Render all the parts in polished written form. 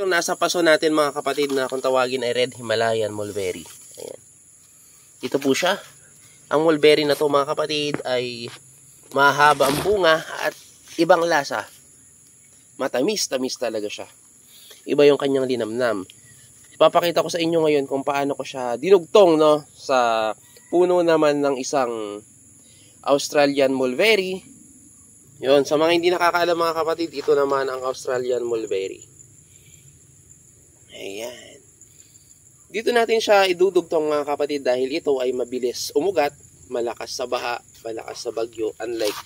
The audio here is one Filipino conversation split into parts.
Yung nasa paso natin mga kapatid na kung tawagin ay Red Himalayan Mulberry. Ayan. Ito po siya. Ang mulberry na to mga kapatid ay mahaba ang bunga at ibang lasa. Matamis-tamis talaga siya. Iba yung kanyang linamnam. Ipapakita ko sa inyo ngayon kung paano ko siya dinugtong, no, sa puno naman ng isang Australian Mulberry. Yun, sa mga hindi nakakaalam mga kapatid, ito naman ang Australian Mulberry. Ayan. Dito natin siya idudugtong mga kapatid dahil ito ay mabilis umugat, malakas sa baha, malakas sa bagyo. Unlike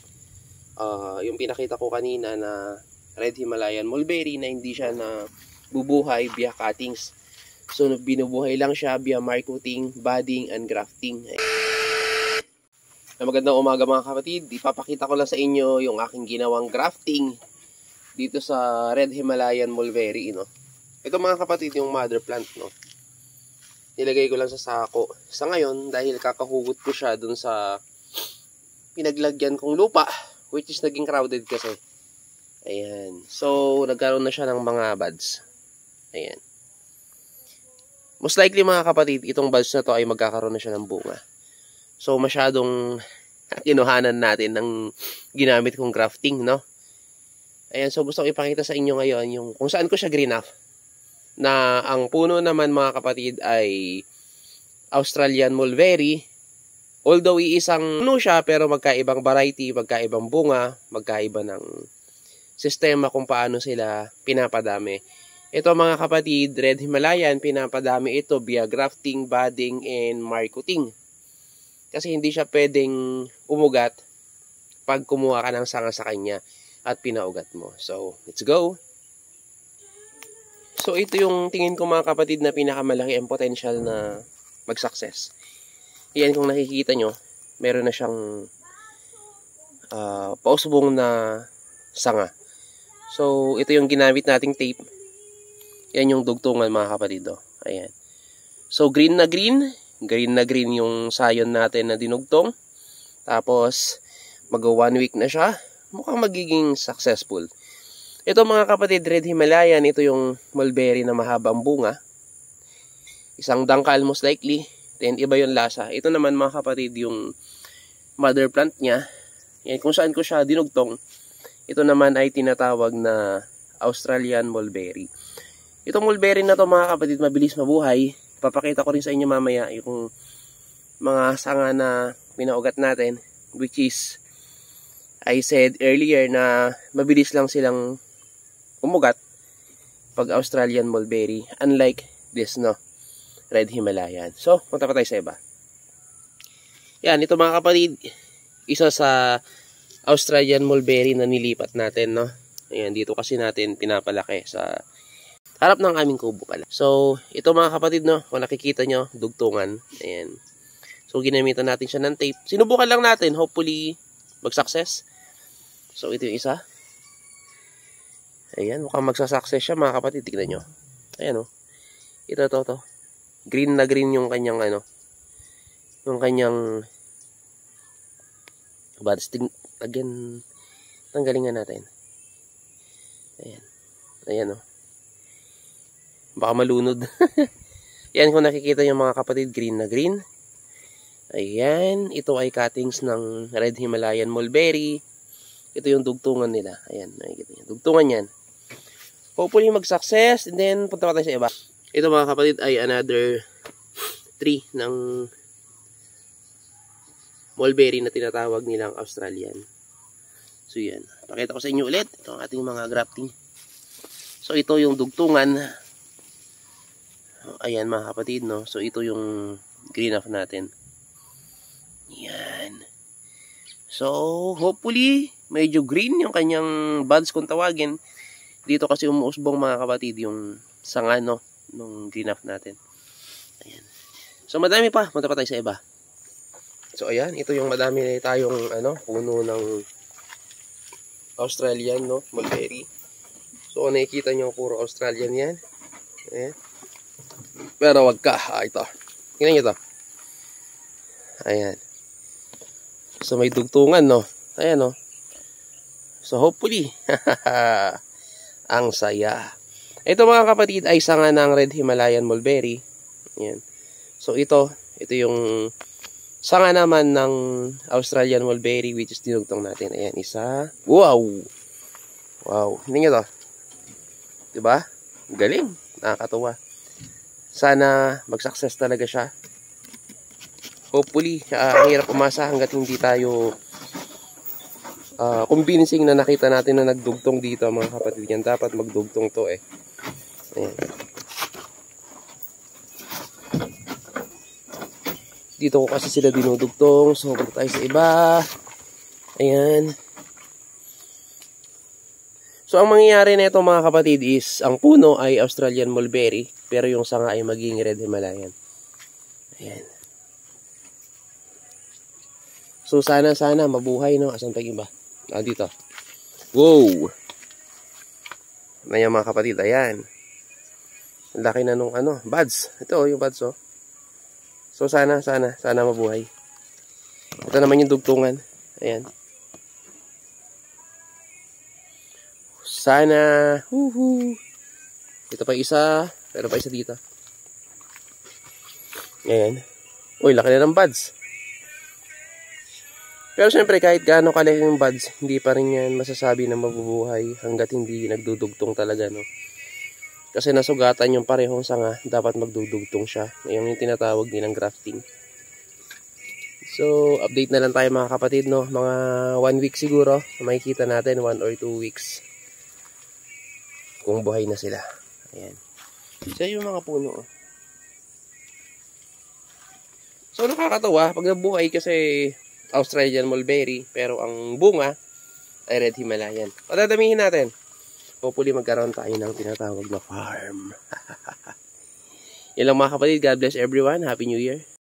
yung pinakita ko kanina na Red Himalayan Mulberry na hindi siya na bubuhay via cuttings. So binubuhay lang siya via marcuting, budding, and grafting. Magandang umaga mga kapatid. Ipapakita ko lang sa inyo yung aking ginawang grafting dito sa Red Himalayan Mulberry, no? Ito mga kapatid yung mother plant, no? Nilagay ko lang sa sako. Sa ngayon, dahil kakahugot ko siya dun sa pinaglagyan kong lupa, which is naging crowded kasi. Ayan. So, nagkaroon na siya ng mga buds. Ayan. Most likely mga kapatid, itong buds na to ay magkakaroon na siya ng bunga. So, masyadong kinuhanan natin ng ginamit kong grafting, no? Ayan. So, gusto ko ipakita sa inyo ngayon yung kung saan ko siya green up. Na ang puno naman mga kapatid ay Australian Mulberry. Although iisang puno siya pero magkaibang variety, magkaibang bunga, magkaiba ng sistema kung paano sila pinapadami. Ito mga kapatid, Red Himalayan, pinapadami ito via grafting, budding, and marcuting. Kasi hindi siya pwedeng umugat pag kumuha ka ng sanga sa kanya at pinaugat mo. So, let's go! So, ito yung tingin ko mga kapatid na pinakamalaki ang potential na mag-success. Yan kung nakikita nyo, meron na siyang pausbong na sanga. So, ito yung ginamit nating tape. Yan yung dugtungan mga kapatid. Oh. Ayan. So, green na green. Green na green yung sayon natin na dinugtong. Tapos, mag-1 week na siya. Mukhang magiging successful. Ito mga kapatid, Red Himalayan, ito yung mulberry na mahabang bunga. Isang dangkal most likely. Then iba yung lasa. Ito naman mga kapatid, yung mother plant niya. Yan, kung saan ko siya dinugtong. Ito naman ay tinatawag na Australian Mulberry. Itong mulberry na to mga kapatid, mabilis mabuhay. Papakita ko rin sa inyo mamaya yung mga sanga na pinaugat natin. Which is, I said earlier na mabilis lang silang umugat pag Australian Mulberry, unlike this, no, Red Himalayan. So, punta pa tayo sa iba. Yan, ito mga kapatid, isa sa Australian Mulberry na nilipat natin, no. Ayan, dito kasi natin pinapalaki sa harap ng aming kubo pala. So, ito mga kapatid, no, kung nakikita nyo, dugtungan. Ayan. So, ginamitan natin siya ng tape. Sinubukan lang natin, hopefully mag-success. So, ito yung isa. Ayan, mukhang magsasucess siya mga kapatid. Tignan nyo. Ayan o. Ito to. Green na green yung kanyang ano. Yung kanyang buds. Again, tanggalingan natin. Ayan. Ayan o. Baka malunod. Ayan, kung nakikita nyo mga kapatid, green na green. Ayan. Ito ay cuttings ng Red Himalayan Mulberry. Ito yung dugtungan nila. Ayan, nakikita nyo. Dugtungan yan. Hopefully mag-success. And then, punta pa tayo sa iba. Ito mga kapatid ay another tree ng mulberry na tinatawag nilang Australian. So, yan. Pakita ko sa inyo ulit. Ito ang ating mga grafting. So, ito yung dugtungan. Ayan mga kapatid, no? So, ito yung green off natin. Yan. So, hopefully, medyo green yung kanyang buds kung tawagin. Dito kasi umuusbong mga kapatid yung sanga, no, nung green up natin. Ayan. So, madami pa. Punta pa tayo sa iba. So, ayan. Ito yung madami tayong, ano, puno ng Australian, no, mulberry. So, kung nakikita nyo, puro Australian yan. Ayan. Pero wag ka. Ito. Tingnan nyo to. Ayan. So, may dugtungan, no. Ayan, no. So, hopefully, ang saya. Ito mga kapatid ay sanga ng Red Himalayan Mulberry. Ayan. So ito yung sanga naman ng Australian Mulberry which is dinugtong natin. Ayan, isa. Wow! Wow, hindi nyo to. Diba? Galing. Nakakatuwa. Sana mag-success talaga siya. Hopefully, hirap umasa hanggat hindi tayo convincing na nakita natin na nagdugtong dito mga kapatid. Yan dapat magdugtong to eh. Ayan. Dito ko kasi sila dinudugtong. So, punta tayo sa iba. Ayan. So, ang mangyayari na ito mga kapatid is, ang puno ay Australian Mulberry, pero yung sanga ay maging Red Himalayan. Ayan. So, sana mabuhay, no? Asan tayong iba? Dito. Wow! Ayan mga kapatid, ayan. Ang laki na nung buds. Ito yung buds, oh. So, sana mabuhay. Ito naman yung dugtungan. Ayan. Sana. Ito pa isa. Pero pa isa dito. Ayan. Uy, laki na ng buds. Pero syempre, kahit gaano kalaki yung buds, hindi pa rin yan masasabi na mabubuhay hanggat hindi nagdudugtong talaga, no? Kasi nasugatan yung parehong sanga, dapat magdudugtong siya. Yung tinatawag nilang grafting. So, update na lang tayo mga kapatid, no? Mga 1 week siguro, makikita natin 1 or 2 weeks. Kung buhay na sila. Ayan. So, yung mga puno. So, nakakatawa. Pag nabuhay kasi Australian Mulberry, pero ang bunga ay Red Himalayan. Padadamihin natin. Hopefully magkaroon tayo ng tinatawag na farm. Yan lang mga kapatid. God bless everyone. Happy New Year.